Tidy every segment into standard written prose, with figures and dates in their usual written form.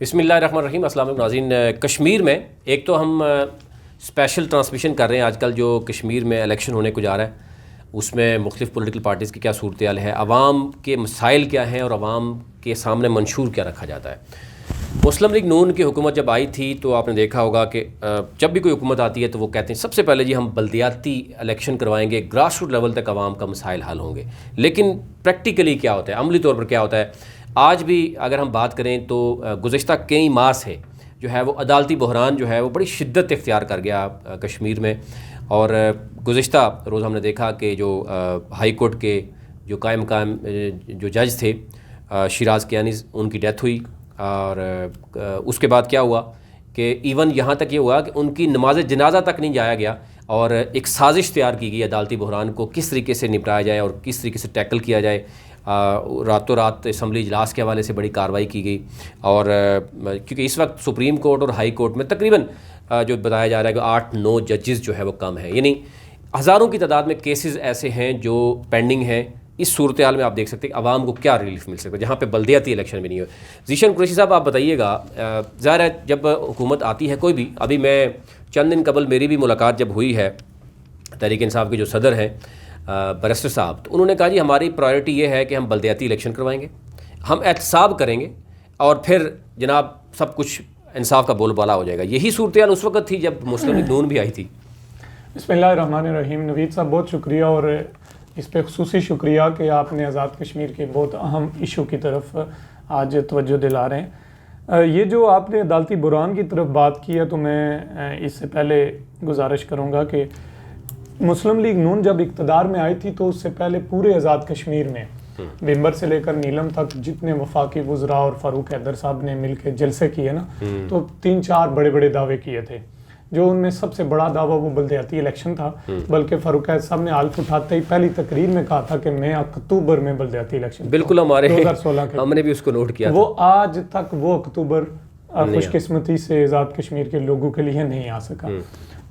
بسم اللہ الرحمن الرحیم. السلام علیکم ناظرین. کشمیر میں ایک تو ہم اسپیشل ٹرانسمیشن کر رہے ہیں آج کل جو کشمیر میں الیکشن ہونے کو جا رہا ہے، اس میں مختلف پولیٹیکل پارٹیز کی کیا صورتحال ہے، عوام کے مسائل کیا ہیں اور عوام کے سامنے منشور کیا رکھا جاتا ہے. مسلم لیگ نون کی حکومت جب آئی تھی تو آپ نے دیکھا ہوگا کہ جب بھی کوئی حکومت آتی ہے تو وہ کہتے ہیں سب سے پہلے جی ہم بلدیاتی الیکشن کروائیں گے، گراس روٹ لیول تک عوام کا مسائل حل ہوں گے. لیکن پریکٹیکلی کیا ہوتا ہے، عملی طور پر کیا ہوتا ہے؟ آج بھی اگر ہم بات کریں تو گزشتہ کئی ماہ سے جو ہے وہ عدالتی بحران جو ہے وہ بڑی شدت اختیار کر گیا کشمیر میں. اور گزشتہ روز ہم نے دیکھا کہ جو ہائی کورٹ کے جو قائم جو جج تھے شیراز کیانی، ان کی ڈیتھ ہوئی. اور اس کے بعد کیا ہوا کہ ایون یہاں تک یہ ہوا کہ ان کی نماز جنازہ تک نہیں جایا گیا اور ایک سازش تیار کی گئی عدالتی بحران کو کس طریقے سے نپٹایا جائے اور کس طریقے سے ٹیکل کیا جائے. راتوں رات اسمبلی اجلاس کے حوالے سے بڑی کارروائی کی گئی. اور کیونکہ اس وقت سپریم کورٹ اور ہائی کورٹ میں تقریباً جو بتایا جا رہا ہے کہ 8-9 ججز جو ہے وہ کم ہیں، یعنی ہزاروں کی تعداد میں کیسز ایسے ہیں جو پینڈنگ ہیں. اس صورتحال میں آپ دیکھ سکتے ہیں عوام کو کیا ریلیف مل سکتا ہے جہاں پہ بلدیاتی الیکشن بھی نہیں ہوئے. ذیشان قریشی صاحب آپ بتائیے گا، ظاہر ہے جب حکومت آتی ہے کوئی بھی، ابھی میں چند دن قبل میری بھی ملاقات جب ہوئی ہے تحریک انصاف کے جو صدر ہیں برسٹر صاحب، تو انہوں نے کہا جی ہماری پرائیورٹی یہ ہے کہ ہم بلدیاتی الیکشن کروائیں گے، ہم احتساب کریں گے اور پھر جناب سب کچھ انصاف کا بول بالا ہو جائے گا. یہی صورتحال اس وقت تھی جب مسلم لیگ نون بھی آئی تھی. بسم اللہ الرحمن الرحیم. نوید صاحب بہت شکریہ، اور اس پہ خصوصی شکریہ کہ آپ نے آزاد کشمیر کے بہت اہم ایشو کی طرف آج توجہ دلا رہے ہیں. یہ جو آپ نے عدالتی بحران کی طرف بات کی ہے تو میں اس سے پہلے گزارش کروں گا کہ مسلم لیگ نون جب اقتدار میں آئی تھی تو اس سے پہلے پورے آزاد کشمیر میں بمبر سے لے کر نیلم تک جتنے وفاقی وزراء اور فاروق حیدر صاحب نے مل کے جلسے کیے نا، تو 3-4 بڑے بڑے دعوے کیے تھے. جو ان میں سب سے بڑا دعویٰ وہ بلدیاتی الیکشن تھا، بلکہ فاروق حیدر صاحب نے حلف اٹھاتے ہی پہلی تقریر میں کہا تھا کہ میں اکتوبر میں بلدیاتی الیکشن، بالکل ہمارے 2016 کے، ہم نے بھی اس کو نوٹ کیا، وہ آج تک وہ اکتوبر خوش قسمتی سے آزاد کشمیر کے لوگوں کے لیے نہیں آ سکا.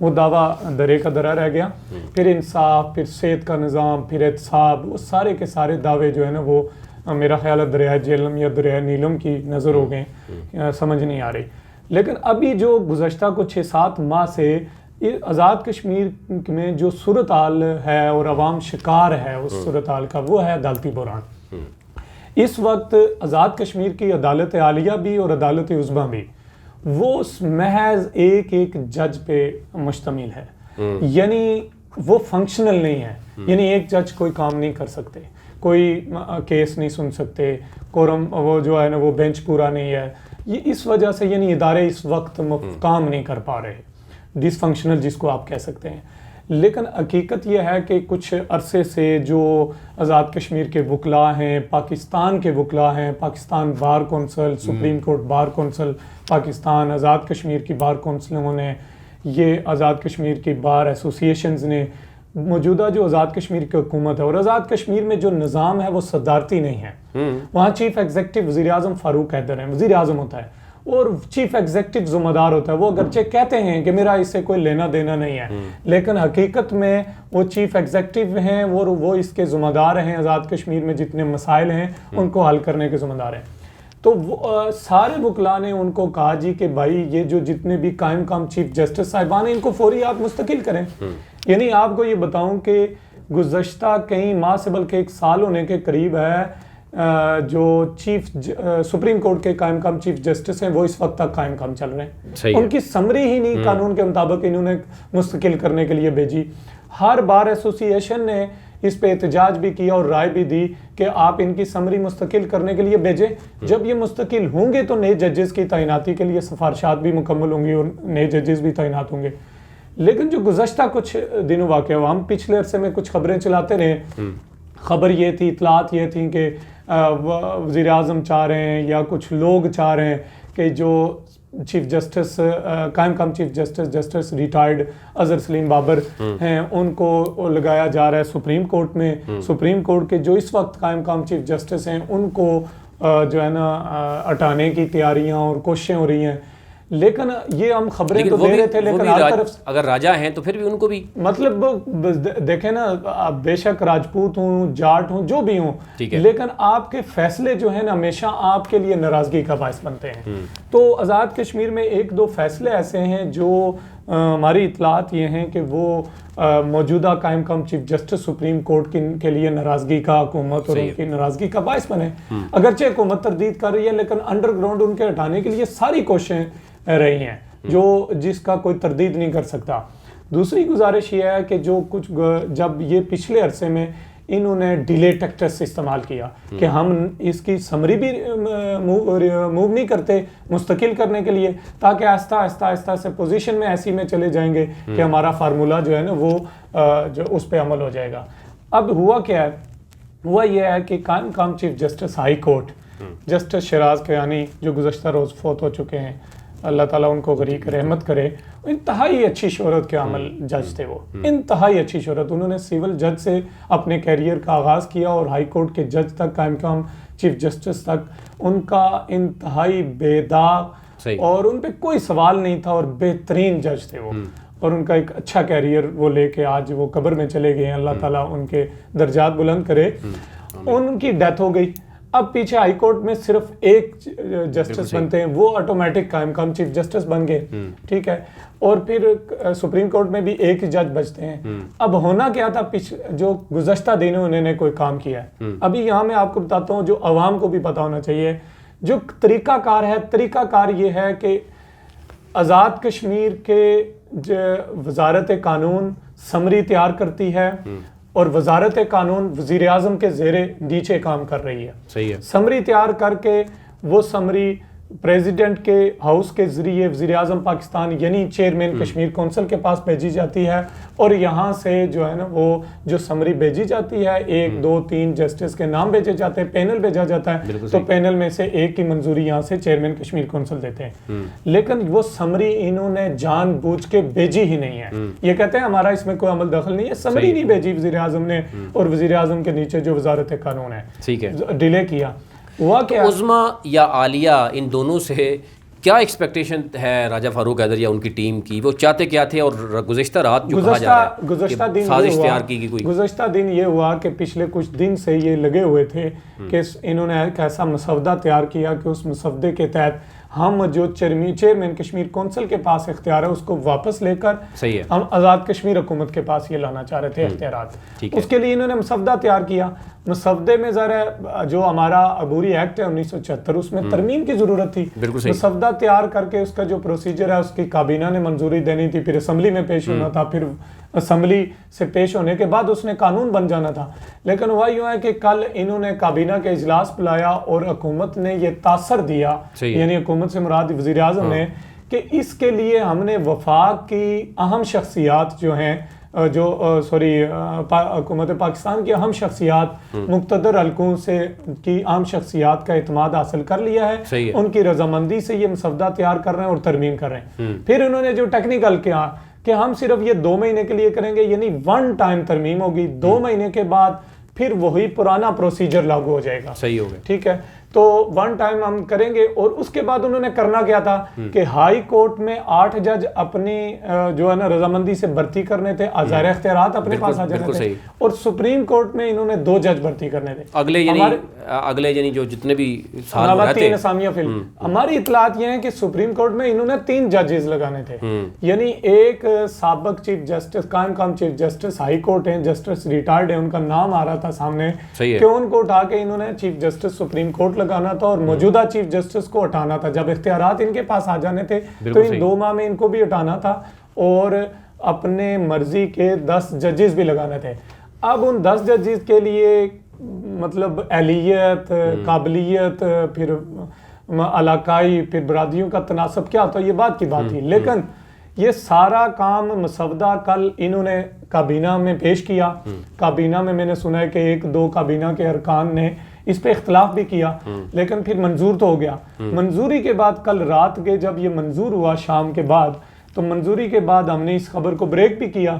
وہ دعویٰ درے کا درا رہ گیا. پھر انصاف، پھر صحت کا نظام، پھر احتساب، وہ سارے کے سارے دعوے جو ہے نا وہ میرا خیال ہے دریائے جہلم یا دریائے نیلم کی نظر ہو گئے، سمجھ نہیں آ رہی. لیکن ابھی جو گزشتہ کو 6-7 ماہ سے آزاد کشمیر میں جو صورتحال ہے اور عوام شکار ہے اس صورتحال کا، وہ ہے عدالتی بحران. اس وقت آزاد کشمیر کی عدالت عالیہ بھی اور عدالت عظمیٰ بھی وہ محض ایک جج پہ مشتمل ہے، یعنی وہ فنکشنل نہیں ہے. یعنی ایک جج کوئی کام نہیں کر سکتے، کوئی کیس نہیں سن سکتے، کورم وہ جو ہے نا وہ بینچ پورا نہیں ہے. یہ اس وجہ سے یعنی ادارے اس وقت کام نہیں کر پا رہے، ڈس فنکشنل جس کو آپ کہہ سکتے ہیں. لیکن حقیقت یہ ہے کہ کچھ عرصے سے جو آزاد کشمیر کے وکلاء ہیں، پاکستان کے وکلاء ہیں، Pakistan bar council, supreme court bar council Pakistan, Azad Kashmir کی بار کونسلوں نے، یہ آزاد کشمیر کی بار ایسوسیشنز نے، موجودہ جو آزاد کشمیر کی حکومت ہے، اور آزاد کشمیر میں جو نظام ہے وہ صدارتی نہیں ہے. وہاں چیف ایگزیکٹو وزیراعظم فاروق حیدر ہیں، وزیر اعظم ہوتا ہے، اور چیف ایگزیکٹو ذمہ دار ہوتا ہے. وہ اگرچہ کہتے ہیں کہ میرا اس سے کوئی لینا دینا نہیں ہے، لیکن حقیقت میں وہ چیف ایگزیکٹو ہیں، وہ اس کے ذمہ دار ہیں. آزاد کشمیر میں جتنے مسائل ہیں ان کو حل کرنے کے ذمہ دار ہیں. تو سارے وکلاء نے ان کو کہا جی کہ بھائی یہ جو جتنے بھی قائم مقام چیف جسٹس صاحبان ہیں ان کو فوری آپ مستقل کریں. یعنی آپ کو یہ بتاؤں کہ گزشتہ کئی ماہ سے بلکہ 1 سال ہونے کے قریب ہے جو سپریم کورٹ کے قائم مقام چیف جسٹس ہیں وہ اس وقت تک قائم مقام چل رہے ہیں. ان کی سمری ہی نہیں قانون کے مطابق انہوں نے مستقل کرنے کے لیے بھیجی. ہر بار ایسوسیشن نے اس پہ احتجاج بھی کیا اور رائے بھی دی کہ آپ ان کی سمری مستقل کرنے کے لیے بھیجیں. جب یہ مستقل ہوں گے تو نئے ججز کی تعیناتی کے لیے سفارشات بھی مکمل ہوں گی اور نئے ججز بھی تعینات ہوں گے. لیکن جو گزشتہ کچھ دنوں واقع ہوا، ہم پچھلے عرصے میں کچھ خبریں چلاتے رہے. خبر یہ تھی، اطلاعات یہ تھیں کہ وزیر اعظم چاہ رہے ہیں یا کچھ لوگ چاہ رہے ہیں کہ جو چیف جسٹس قائم مقام چیف جسٹس ریٹائرڈ اظہر سلیم بابر ہیں ان کو لگایا جا رہا ہے سپریم کورٹ میں. سپریم کورٹ کے جو اس وقت قائم مقام چیف جسٹس ہیں ان کو جو ہے نا ہٹانے کی تیاریاں اور کوششیں ہو رہی ہیں. لیکن یہ ہم خبریں تو دے رہے تھے، لیکن ہر طرف اگر راجا ہیں تو پھر بھی ان کو بھی مطلب دیکھیں نا، بے شک راجپوت ہوں، جاٹ ہوں، جو بھی ہوں، لیکن آپ کے فیصلے جو ہیں نا ہمیشہ آپ کے لیے ناراضگی کا باعث بنتے ہیں. تو آزاد کشمیر میں ایک دو فیصلے ایسے ہیں جو ہماری اطلاعات یہ ہیں کہ وہ موجودہ قائم مقام چیف جسٹس سپریم کورٹ کے لیے ناراضگی کا، حکومت اور ان کی ناراضگی کا باعث بنے. اگرچہ حکومت تردید کر رہی ہے لیکن انڈر گراؤنڈ ان کے ہٹانے کے لیے ساری کوششیں رہی ہیں، جس کا کوئی تردید نہیں کر سکتا. دوسری گزارش یہ ہے کہ جو کچھ جب یہ پچھلے عرصے میں انہوں نے ڈیلے ٹیکٹس استعمال کیا کہ ہم اس کی سمری بھی موو نہیں کرتے مستقل کرنے کے لیے، تاکہ آہستہ آہستہ سے پوزیشن میں ایسی میں چلے جائیں گے کہ ہمارا فارمولا جو ہے نا وہ جو اس پہ عمل ہو جائے گا. اب ہوا کیا ہے؟ ہوا یہ ہے کہ قائم مقام chief justice high court justice Shiraz Kiyani جو گزشتہ روز فوت ہو چکے ہیں، اللہ تعالیٰ ان کو غریق رحمت کرے، انتہائی اچھی شہرت کے عمل جج تھے. وہ انتہائی اچھی شہرت، انہوں نے سول جج سے اپنے کیریئر کا آغاز کیا اور ہائی کورٹ کے جج تک، قائم مقام چیف جسٹس تک ان کا انتہائی بے داغ اور ان پہ کوئی سوال نہیں تھا، اور بہترین جج تھے وہ، اور ان کا ایک اچھا کیریئر وہ لے کے آج وہ قبر میں چلے گئے ہیں. اللہ تعالیٰ ان کے درجات بلند کرے. ان کی ڈیتھ ہو گئی. اب پیچھے ہائی کورٹ میں صرف ایک جسٹس بنتے ہیں، وہ آٹومیٹک قائم مقام چیف جسٹس بن گئے، ٹھیک ہے. اور پھر سپریم کورٹ میں بھی ایک ہی جج بچتے ہیں. اب ہونا کیا تھا جو گزشتہ دنوں انہوں نے کوئی کام کیا ہے. ابھی یہاں میں آپ کو بتاتا ہوں جو عوام کو بھی پتہ ہونا چاہیے. جو طریقہ کار ہے، طریقہ کار یہ ہے کہ آزاد کشمیر کے وزارت قانون سمری تیار کرتی ہے اور وزارت قانون وزیراعظم کے زیر نیچے کام کر رہی ہے. صحیح ہے. سمری تیار کر کے وہ سمری پریزیڈنٹ کے ہاؤس کے ذریعے وزیراعظم پاکستان یعنی چیئرمین کشمیر کونسل کے پاس بھیجی جاتی ہے، اور یہاں سے جو ہے نا وہ جو سمری بھیجی جاتی ہے 1 2 3 جسٹس کے نام بھیجے جاتے ہیں، پینل بھیجا جاتا ہے، تو پینل میں سے ایک کی منظوری یہاں سے چیئرمین کشمیر کونسل دیتے ہیں. لیکن وہ سمری انہوں نے جان بوجھ کے بھیجی ہی نہیں ہے. یہ کہتے ہیں ہمارا اس میں کوئی عمل دخل نہیں ہے، سمری نہیں بھیجی وزیراعظم نے، اور وزیراعظم کے نیچے جو وزارت قانون ہے ڈیلے کیا. عظما یا عالیہ ان دونوں سے کیا ایکسپیکٹیشن ہے راجہ فاروق حیدر یا ان کی ٹیم کی؟ وہ چاہتے کیا تھے؟ اور گزشتہ رات جو کہا جا رہا ہے کہ سازش تیار کی گئی، گزشتہ دن یہ ہوا کہ پچھلے کچھ دن سے یہ لگے ہوئے تھے کہ انہوں نے ایک ایسا مسودہ تیار کیا کہ اس مسودے کے تحت ہم جو چیئرمین کشمیر کونسل کے پاس اختیار ہے اس کو واپس لے کر ہم آزاد کشمیر حکومت کے پاس یہ لانا چاہ رہے تھے اختیارات. اس کے لیے انہوں نے مسودہ تیار کیا. مسودے میں ذرا جو ہمارا عبوری ایکٹ ہے 1976 اس میں ترمیم کی ضرورت تھی. مسودہ تیار کر کے اس کا جو پروسیجر ہے اس کی کابینہ نے منظوری دینی تھی، پھر اسمبلی میں پیش ہونا تھا، پھر اسمبلی سے پیش ہونے کے بعد اس نے قانون بن جانا تھا. لیکن ہوا یوں ہے کہ کل انہوں نے کابینہ کے اجلاس بلایا اور حکومت نے یہ تاثر دیا، یعنی حکومت سے مراد وزیر اعظم نے، کہ اس کے لیے ہم نے وفاق کی اہم شخصیات جو ہیں حکومت پاکستان کی اہم شخصیات مقتدر حلقوں سے کی اہم شخصیات کا اعتماد حاصل کر لیا ہے. ان کی رضامندی سے یہ مسودہ تیار کر رہے ہیں اور ترمیم کر رہے ہیں. پھر انہوں نے جو ٹیکنیکل کیا کہ ہم صرف یہ 2 مہینے کے لیے کریں گے، یعنی 1 ٹائم ترمیم ہوگی، 2 مہینے کے بعد پھر وہی پرانا پروسیجر لاگو ہو جائے گا. صحیح ہو گیا، ٹھیک ہے. تو 1 ٹائم ہم کریں گے. اور اس کے بعد انہوں نے کرنا کیا تھا کہ ہائی کورٹ میں 8 جج اپنی جو ہے نا رضامندی سے بھرتی کرنے تھے، ظاہر اختیارات اپنے پاس آ جانے تھے، اور سپریم کورٹ میں انہوں نے 2 جج بھرتی کرنے تھے. اگلے یعنی جو جتنے بھی سال رہتے 3 اسامیاں فل. ہماری اطلاعات یہ ہیں کہ سپریم کورٹ میں انہوں نے 3 ججز لگانے تھے، یعنی ایک سابق چیف جسٹس قائم مقام چیف جسٹس ہائی کورٹ ہیں، جسٹس ریٹائرڈ ہیں، ان کا نام آ رہا تھا سامنے کہ ان کو اٹھا کے انہوں نے چیف جسٹس سپریم کورٹ لگانا تھا اور موجودہ چیف جسٹس کو ہٹانا تھا. جب اختیارات ان کے پاس آ جانے تھے تو ان 2 ماہ میں ان کو بھی ہٹانا تھا اور اپنے مرضی کے 10 ججز بھی لگانے تھے. اب ان 10 ججز کے لیے مطلب اہلیت، قابلیت، پھر علاقائی، پھر برادریوں کا تناسب کیا ہوتا ہے، یہ بات کی بات تھی. لیکن یہ سارا کام مسودہ کل انہوں نے کابینہ میں پیش کیا. کابینہ میں نے سنا ہے کہ 1-2 کابینہ کے ارکان نے اس پہ اختلاف بھی کیا، لیکن پھر منظور تو ہو گیا. منظوری کے بعد کل رات کے جب یہ منظور ہوا شام کے بعد، تو منظوری کے بعد ہم نے اس خبر کو بریک بھی کیا.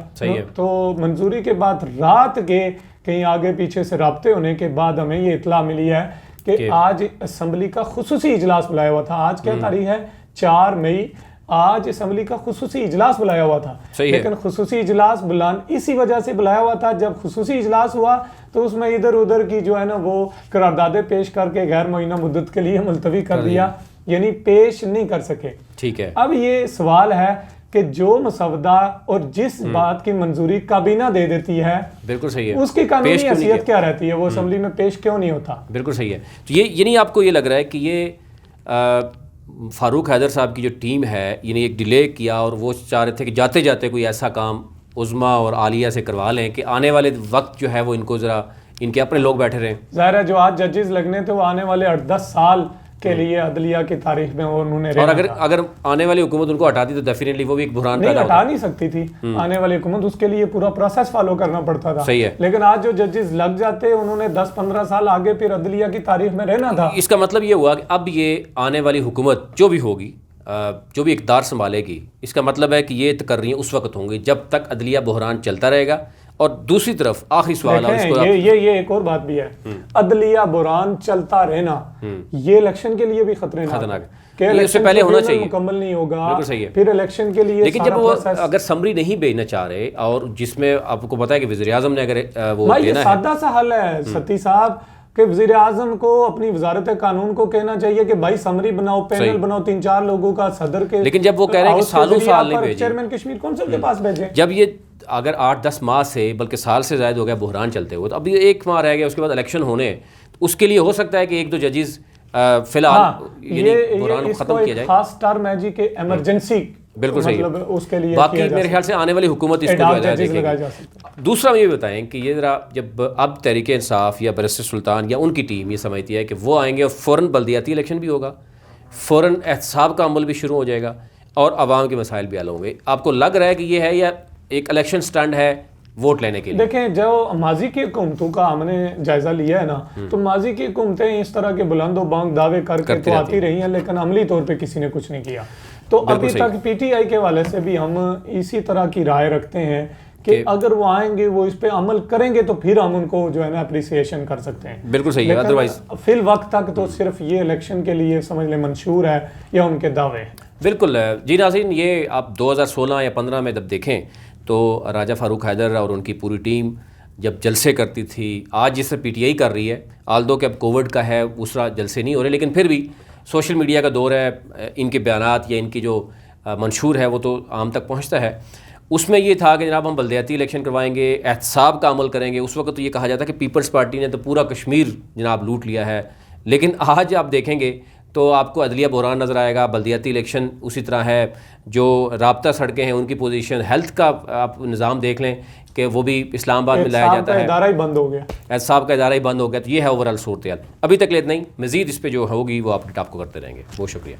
تو منظوری کے بعد رات کے کہیں آگے پیچھے سے رابطے ہونے کے بعد ہمیں یہ اطلاع ملی ہے کہ آج اسمبلی کا خصوصی اجلاس بلایا ہوا تھا. آج کیا تاریخ ہے؟ 4 مئی آج اسمبلی کا خصوصی اجلاس بلایا ہوا تھا، لیکن خصوصی اجلاس اسی وجہ سے بلایا ہوا تھا، جب خصوصی اجلاس ہوا تو اس میں ادھر ادھر کی جو ہے نا وہ قراردادیں پیش کر کے غیر معینہ مدت کے لیے ملتوی کر دیا، یعنی پیش نہیں کر سکے. ٹھیک ہے. اب یہ سوال ہے کہ جو مسودہ اور جس بات کی منظوری کابینہ دے دیتی ہے بالکل صحیح ہے، اس کی قانونی حیثیت کیا رہتی ہے، وہ اسمبلی میں پیش کیوں نہیں ہوتا؟ بالکل صحیح ہے. تو یہ یعنی آپ کو یہ لگ رہا ہے کہ یہ فاروق حیدر صاحب کی جو ٹیم ہے یعنی ایک ڈیلے کیا اور وہ چاہ رہے تھے کہ جاتے جاتے کوئی ایسا کام عظمیٰ اور عالیہ سے کروا لیں کہ آنے والے وقت جو ہے وہ ان کو ذرا ان کے اپنے لوگ بیٹھے رہیں. ظاہر ہے جو آج ججز لگنے تھے وہ آنے والے 8-10 سال کے لیے عدلیہ کی تاریخ میں انہوں نے اور اگر آنے والی حکومت ان کو ہٹاتی تو ڈیفینیٹلی وہ بھی ایک بحران نہیں ہٹا نہیں سکتی تھی آنے والی حکومت، اس کے لیے پورا پروسیس فالو کرنا پڑتا تھا. صحیح ہے. لیکن آج جو ججز لگ جاتے انہوں نے 10-15 سال آگے پھر عدلیہ کی تاریخ میں رہنا تھا. اس کا مطلب یہ ہوا کہ اب یہ آنے والی حکومت جو بھی ہوگی، جو بھی اقتدار سنبھالے گی، اس کا مطلب ہے کہ یہ تقرریاں اس وقت ہوں گی جب تک عدلیہ بحران چلتا رہے گا. اور دوسری طرف آخری سوال یہ ایک اور بات بھی ہے، عدلیہ بحران چلتا رہنا یہ الیکشن کے لیے بھی خطرناک ہے کہ اس سے پہلے ہونا چاہیے، مکمل نہیں ہوگا پھر الیکشن کے لیے. لیکن جب وہ اگر سمری نہیں بھیجنا چاہ رہے اور جس میں آپ کو پتا ہے کہ وزیراعظم نے اگر وہ دینا ہے، سادہ سا حل ہے ستی صاحب کہ وزیر اعظم کو اپنی وزارت قانون کو کہنا چاہیے کہ بھائی سمری بناؤ، پینل بناؤ 3-4 لوگوں کا صدر کے. لیکن جب وہ کہہ رہے ہیں کہ سالوں سال نہیں بھیجیں، چیئرمین کشمیر کونسل کے پاس بھیجیں، جب یہ اگر 8-10 ماہ سے بلکہ سال سے زائد ہو گیا بحران چلتے ہوئے، تو ابھی 1 ماہ رہ گیا، اس کے بعد الیکشن ہونے، اس کے لیے ہو سکتا ہے کہ 1-2 ججز فی الحال یعنی بحران کو ختم کیا جائے. خاص ٹرم ہے جی کہ ایمرجنسی. بالکل صحیح ہے. اس کے لیے باقی میرے خیال سے آنے والی حکومت اس کو دیکھے گی. دوسرا یہ بتائیں کہ یہ ذرا جب اب تحریک انصاف یا بیرسٹر سلطان یا ان کی ٹیم یہ سمجھتی ہے کہ وہ آئیں گے اور فوراً بلدیاتی الیکشن بھی ہوگا، فوراً احتساب کا عمل بھی شروع ہو جائے گا اور عوام کے مسائل بھی حل ہوں گے، آپ کو لگ رہا ہے کہ یہ ہے یا ایک الیکشن سٹنٹ ہے ووٹ لینے کے لیے؟ دیکھیں جو ماضی کی حکومتوں کا ہم نے جائزہ لیا ہے نا، تو ماضی کی حکومتیں اس طرح کے بلند و بانگ دعوے کر کے تو آتی رہی ہیں، لیکن عملی طور پہ کسی نے کچھ نہیں کیا. تو ابھی تک پی ٹی آئی کے حوالے سے بھی ہم اسی طرح کی رائے رکھتے ہیں کہ اگر وہ آئیں گے وہ اس پہ عمل کریں گے تو پھر ہم ان کو جو ہے نا اپریسیشن کر سکتے ہیں. بالکل صحیح ہے. ادروائز فی الوقت تک تو صرف یہ الیکشن کے لیے سمجھ لیں منشور ہے یا ان کے دعوے. بالکل جی ناظرین، یہ آپ 2016 یا 15 میں جب دیکھیں تو راجہ فاروق حیدر اور ان کی پوری ٹیم جب جلسے کرتی تھی، آج جس سے پی ٹی آئی کر رہی ہے، آلدو کہ اب کووڈ کا ہے دوسرا جلسے نہیں ہو رہے، لیکن پھر بھی سوشل میڈیا کا دور ہے، ان کے بیانات یا ان کی جو منشور ہے وہ تو عام تک پہنچتا ہے. اس میں یہ تھا کہ جناب ہم بلدیاتی الیکشن کروائیں گے، احتساب کا عمل کریں گے. اس وقت تو یہ کہا جاتا ہے کہ پیپلز پارٹی نے تو پورا کشمیر جناب لوٹ لیا ہے، لیکن آج آپ دیکھیں گے تو آپ کو عدلیہ بحران نظر آئے گا، بلدیاتی الیکشن اسی طرح ہے، جو رابطہ سڑکیں ہیں ان کی پوزیشن، ہیلتھ کا آپ نظام دیکھ لیں کہ وہ بھی اسلام آباد میں لایا جاتا ہے، ادارہ ہی بند ہو گیا، احتساب کا ادارہ ہی بند ہو گیا. تو یہ ہے اوورآل صورتحال. ابھی تک لیت نہیں، مزید اس پہ جو ہوگی وہ اپڈیٹ آپ کو کرتے رہیں گے. بہت شکریہ.